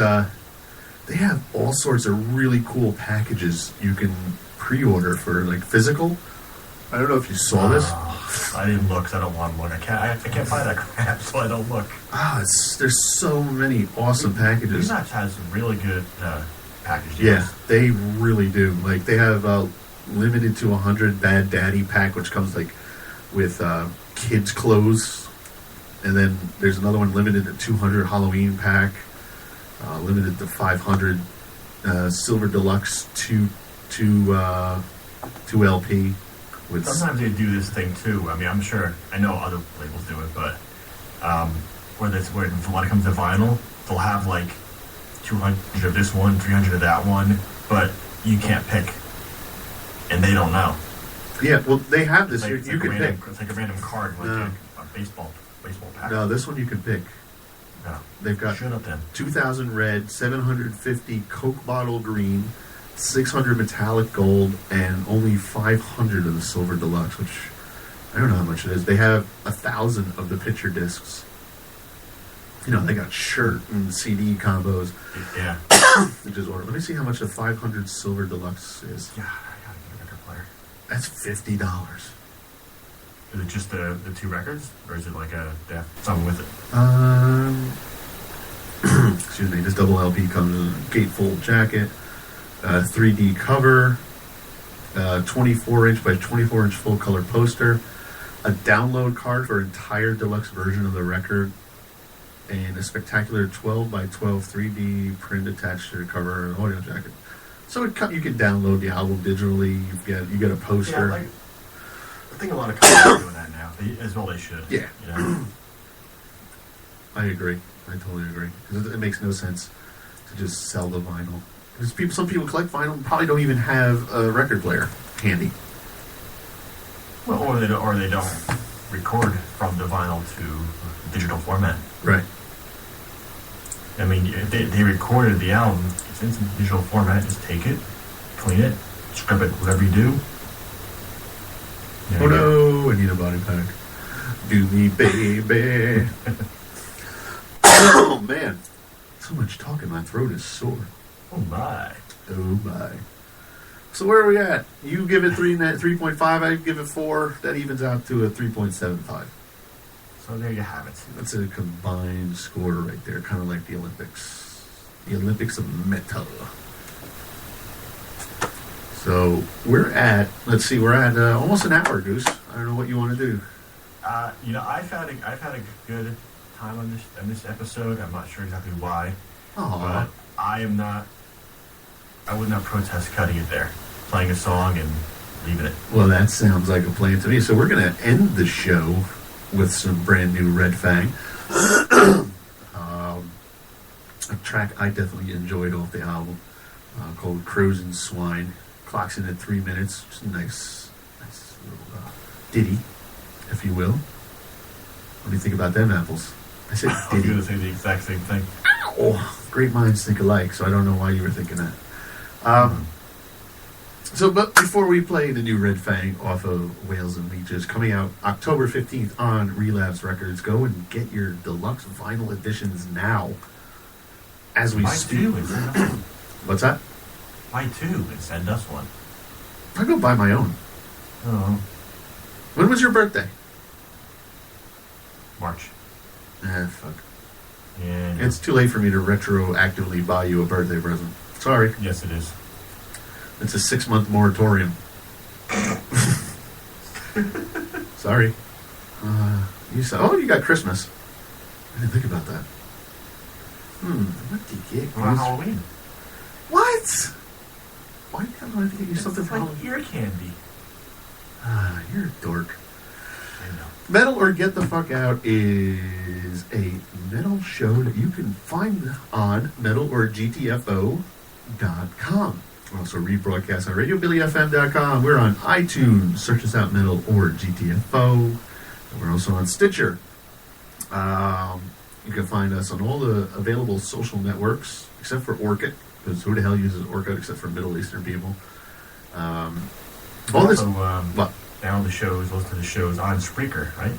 they have all sorts of really cool packages you can pre-order for, like, physical. I don't know if you saw this. I didn't look, because I don't want to look. I can't buy that crap, so I don't look. There's so many awesome packages. Rematch has really good packages. Yeah, they really do. Like, they have limited to 100 Bad Daddy pack, which comes like with kids' clothes, and then there's another one limited to 200 Halloween pack, limited to 500 Silver Deluxe 2 LP. With sometimes they do this thing too. I mean, I'm sure I know other labels do it, but where when it comes to vinyl, they'll have like 200 of this one, 300 of that one, but you can't pick, and they don't know. Yeah, well, they have this. It's like, you can pick. It's like a random card, like a baseball pack. No, this one you can pick. No, they've got shut up then. 2,000 red, 750 Coke bottle green, 600 metallic gold, and only 500 of the Silver Deluxe, which I don't know how much it is. They have 1,000 of the picture discs. They got shirt and CD combos. Yeah. Which is order. Let me see how much the 500 Silver Deluxe is. Yeah, I gotta get a record player. That's $50. Is it just the 2 records, or is it like something with it? Excuse me. This double LP comes in a gatefold jacket, 3D cover, 24-inch by 24-inch full color poster, a download card for an entire deluxe version of the record, and a spectacular 12 by 12 3D print attached to the cover and audio jacket. So you can download the album digitally. You get a poster. Yeah, I think a lot of companies are doing that now, as well they should. Yeah. I agree. I totally agree. Because it makes no sense to just sell the vinyl. Because some people collect vinyl and probably don't even have a record player handy. Well, or they don't record from the vinyl to digital format. Right. I mean, if they recorded the album, it's in some digital format, just take it, clean it, scrub it, whatever you do. Oh no, I need a body pack. Do me, baby. Oh man. So much talking, my throat is sore. Oh my. Oh my. So where are we at? You give it 3.5, I give it 4. That evens out to a 3.75. So there you have it. That's a combined score right there, kind of like the Olympics. The Olympics of metal. So we're at almost an hour, Goose. I don't know what you want to do. I've had a good time on this episode. I'm not sure exactly why, but I would not protest cutting it there, playing a song and leaving it. Well, that sounds like a plan to me. So we're going to end the show with some brand new Red Fang. A track I definitely enjoyed off the album called Crows and Swine. Clocks in at 3 minutes. Just a nice little ditty, if you will. What do you think about them apples? I said I was going to say the exact same thing. Oh, great minds think alike, so I don't know why you were thinking that. But before we play the new Red Fang off of Whales and Leeches, coming out October 15th on Relapse Records, go and get your deluxe vinyl editions now. As we speak. What's that? Buy two and send us one. I'll go buy my own. Oh. When was your birthday? March. Fuck. Yeah. It's too late for me to retroactively buy you a birthday present. Sorry. Yes, it is. It's a 6-month moratorium. Sorry. You said, you got Christmas. I didn't think about that. What did you get? What about Halloween? What? Why do I have to get you something It's for like Halloween? ear candy. You're a dork. I know. Metal or Get the Fuck Out is a metal show that you can find on metalorgtfo.com. We're also rebroadcast on radiobillyfm.com. We're on iTunes. Search us out, Metal or GTFO. And we're also on Stitcher. You can find us on all the available social networks, except for Orkut, because who the hell uses Orkut except for Middle Eastern people? All this... what? Down the shows, listen to the shows on Spreaker, right?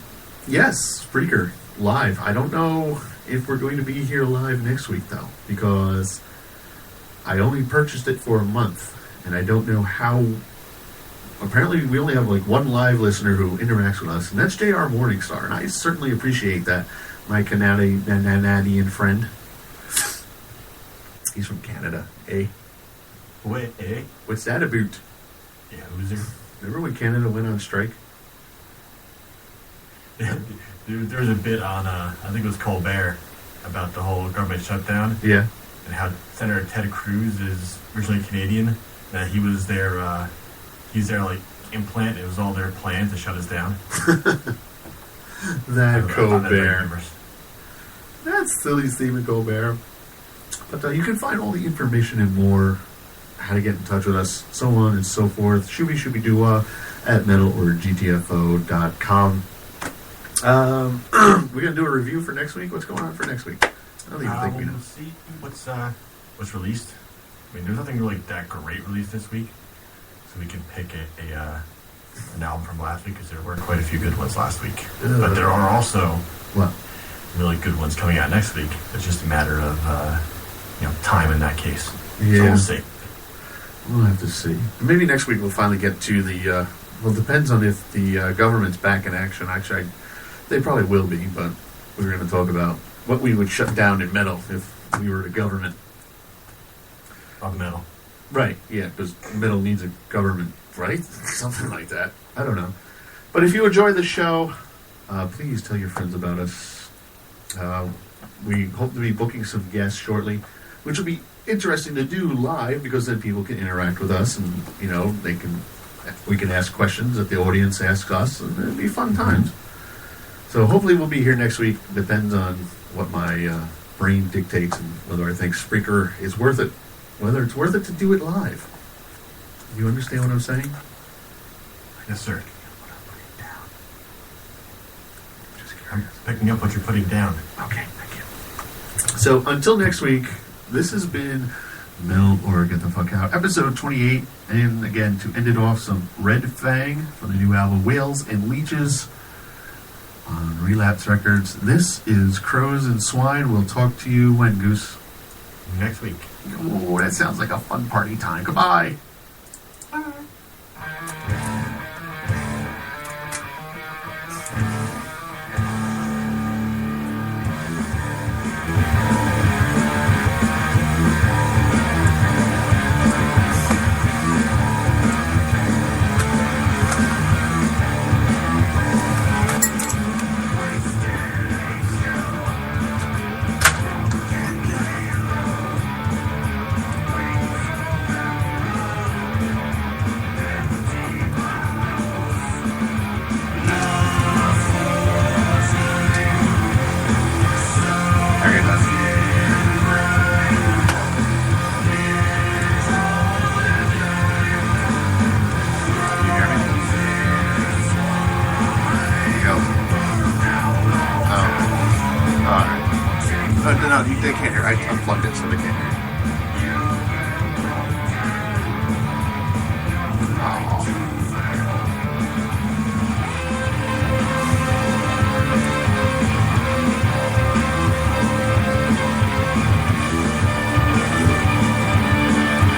Yes, Spreaker, live. I don't know if we're going to be here live next week, though, because I only purchased it for a month, and I don't know how... Apparently, we only have, one live listener who interacts with us, and that's JR Morningstar, and I certainly appreciate that, my Canadian friend. He's from Canada, eh? Wait, eh? What's that about? Yeah, loser. Remember when Canada went on strike? There was a bit on, I think it was Colbert, about the whole government shutdown. Yeah. And how Senator Ted Cruz is originally Canadian. That he was their implant. It was all their plan to shut us down. That Colbert. That's silly Stephen Colbert. But you can find all the information and more, how to get in touch with us, so on and so forth, shooby-doo at metalorgtfo.com. We're going to do a review for next week? What's going on for next week? I don't even think we know. We'll see what's released. I mean, there's nothing really that great released this week, so we can pick an album from last week, because there were quite a few good ones last week. But there are also really good ones coming out next week. It's just a matter of time in that case. Yeah. So we'll see. We'll have to see. Maybe next week we'll finally get to the... it depends on if the government's back in action. Actually, they probably will be, but we're going to talk about what we would shut down in metal if we were the government. Of metal. Right, yeah, because metal needs a government, right? Something like that. I don't know. But if you enjoy the show, please tell your friends about us. We hope to be booking some guests shortly, which will be interesting to do live, because then people can interact with us, and we can ask questions that the audience asks us, and it'll be fun times. So hopefully we'll be here next week. Depends on what my brain dictates and whether I think Spreaker is worth it, whether it's worth it to do it live. You understand what I'm saying? Yes, sir. I'm picking up what you're putting down. Okay, thank you. So until next week, this has been Metal or Get the Fuck Out, episode 28. And again, to end it off, some Red Fang from the new album Whales and Leeches on Relapse Records. This is Crows and Swine. We'll talk to you when, Goose? Next week. Oh, that sounds like a fun party time. Goodbye. No, they can't hear. I unplugged it so they can't hear.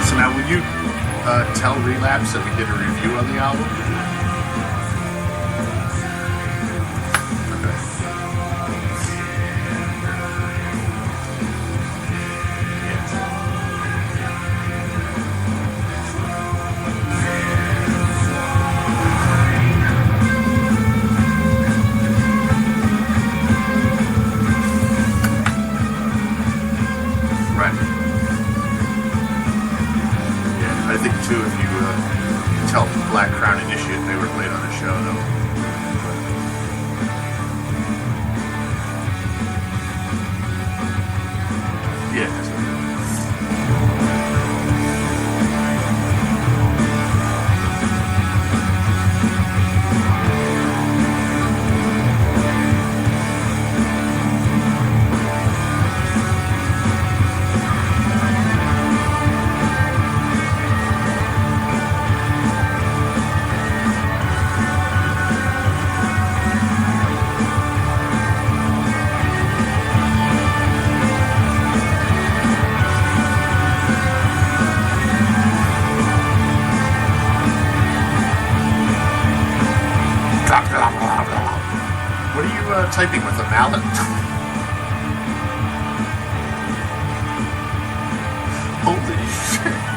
So now, will you tell Relapse that we did a review on the album? Too, if you tell Black Crown Initiate they were played on the show, though. Yeah. What are you typing with, a mallet? Holy shit.